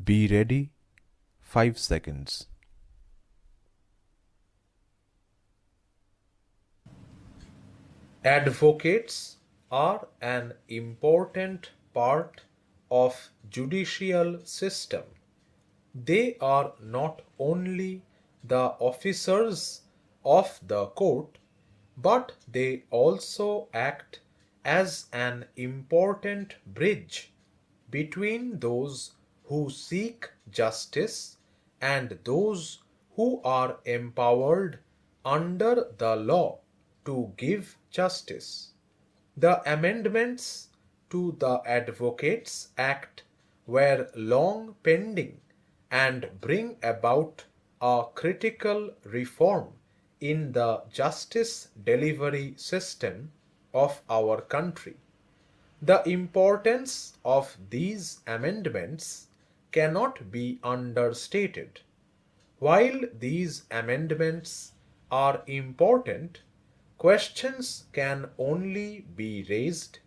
Be ready. 5 seconds. Advocates are an important part of judicial system. They are not only the officers of the court, but they also act as an important bridge between those who seek justice and those who are empowered under the law to give justice. The amendments to the Advocates Act were long pending and bring about a critical reform in the justice delivery system of our country. The importance of these amendments cannot be understated. While these amendments are important, questions can only be raised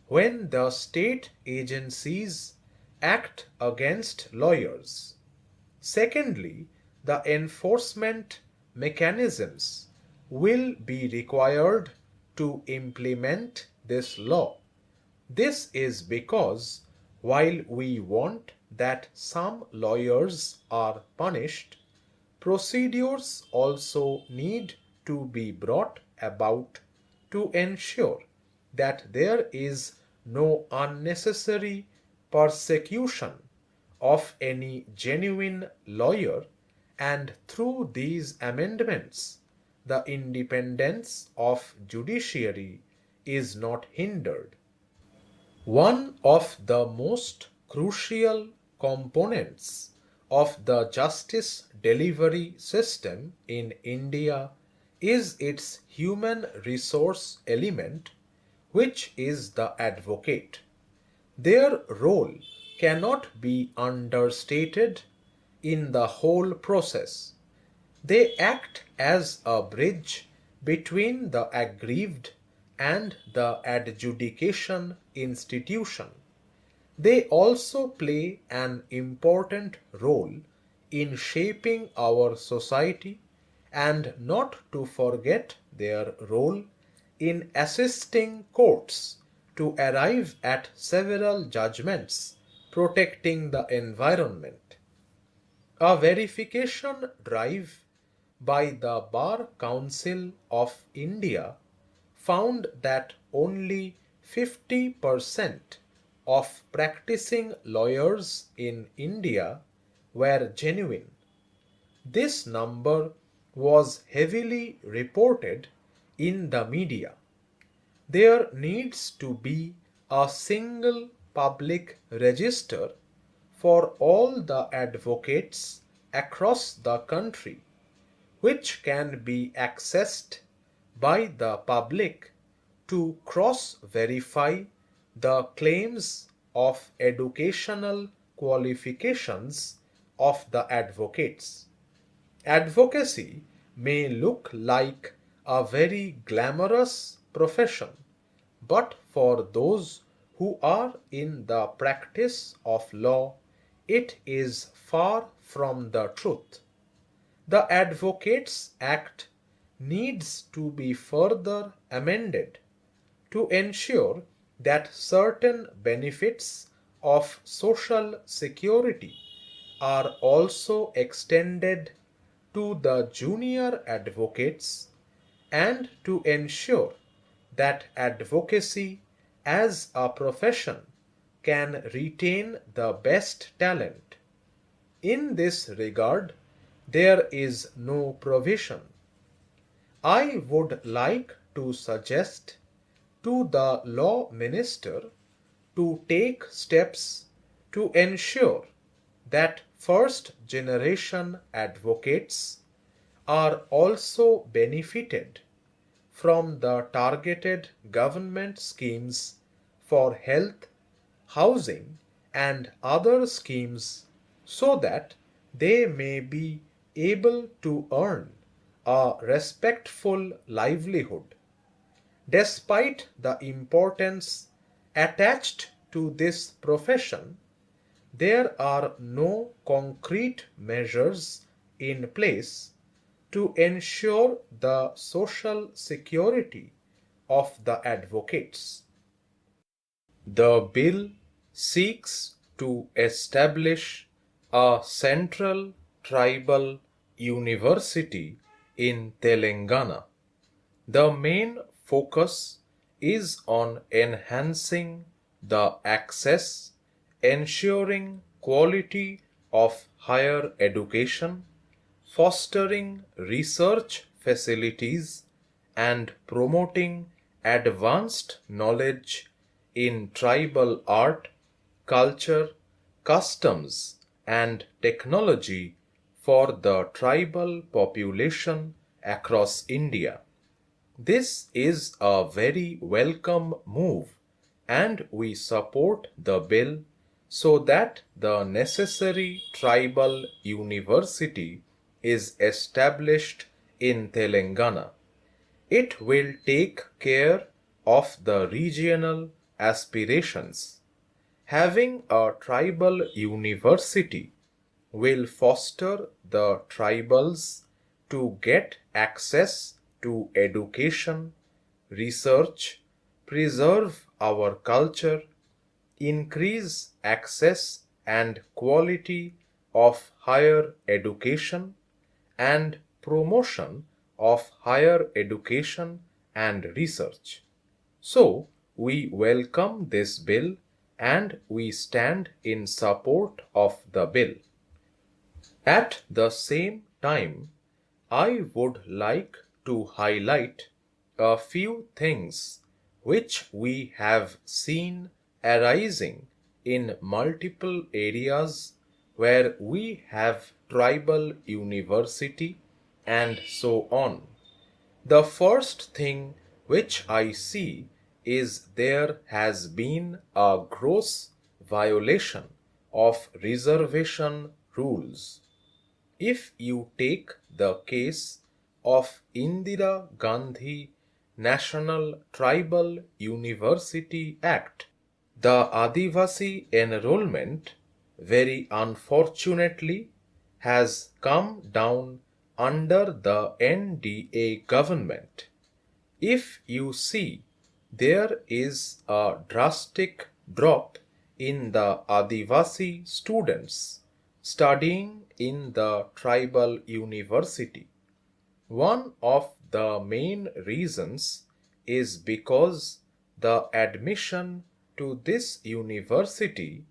when the state agencies act against lawyers. Secondly, the enforcement mechanisms will be required to implement this law. This is because while we want that some lawyers are punished, procedures also need to be brought about to ensure that there is no unnecessary persecution of any genuine lawyer, and through these amendments the independence of judiciary is not hindered. One of the most crucial components of the justice delivery system in India is its human resource element, which is the advocate. Their role cannot be understated in the whole process. They act as a bridge between the aggrieved and the adjudication institution. They also play an important role in shaping our society, and not to forget their role in assisting courts to arrive at several judgments protecting the environment. A verification drive by the Bar Council of India found that only 50% of practicing lawyers in India were genuine. This number was heavily reported in the media. There needs to be a single public register for all the advocates across the country, which can be accessed by the public to cross verify the claims of educational qualifications of the advocates. Advocacy may look like a very glamorous profession, but for those who are in the practice of law, it is far from the truth. The Advocates Act needs to be further amended to ensure that certain benefits of social security are also extended to the junior advocates, and to ensure that advocacy as a profession can retain the best talent. In this regard, there is no provision. I would like to suggest to the law minister to take steps to ensure that first generation advocates are also benefited from the targeted government schemes for health, housing, and other schemes, so that they may be able to earn a respectful livelihood. Despite the importance attached to this profession, there are no concrete measures in place to ensure the social security of the advocates. The bill seeks to establish a central tribal university in Telangana. The main focus is on enhancing the access, ensuring quality of higher education, fostering research facilities, and promoting advanced knowledge in tribal art, culture, customs, and technology for the tribal population across India. This is a very welcome move, and we support the bill so that the necessary tribal university is established in Telangana. It will take care of the regional aspirations. Having a tribal university will foster the tribals to get access to education, research, preserve our culture, increase access and quality of higher education, and promotion of higher education and research. So, we welcome this bill and we stand in support of the bill. At the same time, I would like to highlight a few things which we have seen arising in multiple areas where we have tribal university and so on. The first thing which I see is there has been a gross violation of reservation rules. If you take the case of Indira Gandhi National Tribal University Act, the Adivasi enrollment, very unfortunately, has come down under the NDA government. If you see, there is a drastic drop in the Adivasi students studying in the tribal university. One of the main reasons is because the admission to this university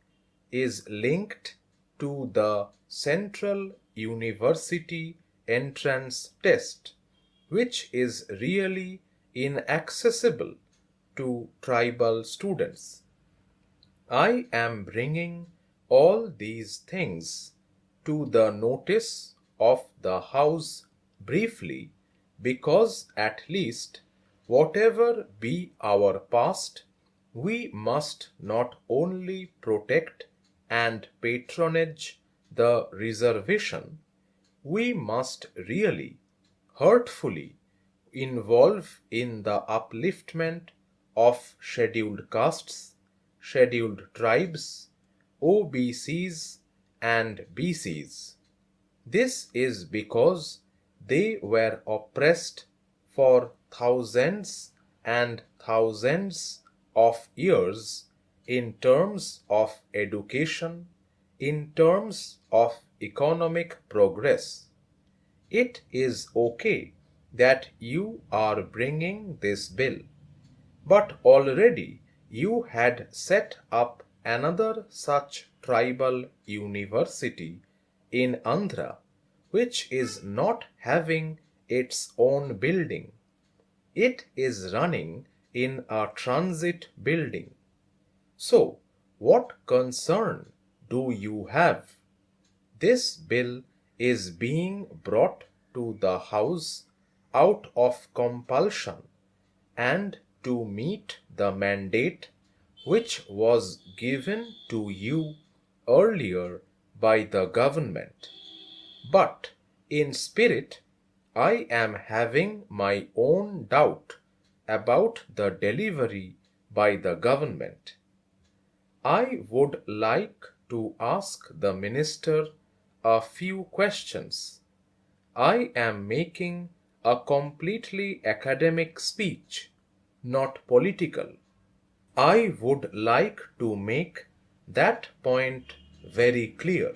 is linked to the Central University Entrance Test, which is really inaccessible to tribal students. I am bringing all these things to the notice of the House briefly because at least whatever be our past, we must not only protect and patronage the reservation, we must really heartfully involve in the upliftment of scheduled castes, scheduled tribes, OBCs, and BCs. This is because they were oppressed for thousands and thousands of years in terms of education, in terms of economic progress. It is okay that you are bringing this bill, but already you had set up another such tribal university in Andhra, which is not having its own building. It is running in a transit building. So, what concern do you have? This bill is being brought to the House out of compulsion and to meet the mandate which was given to you earlier by the government. But in spirit, I am having my own doubt about the delivery by the government. I would like to ask the minister a few questions. I am making a completely academic speech, not political. I would like to make that point very clear.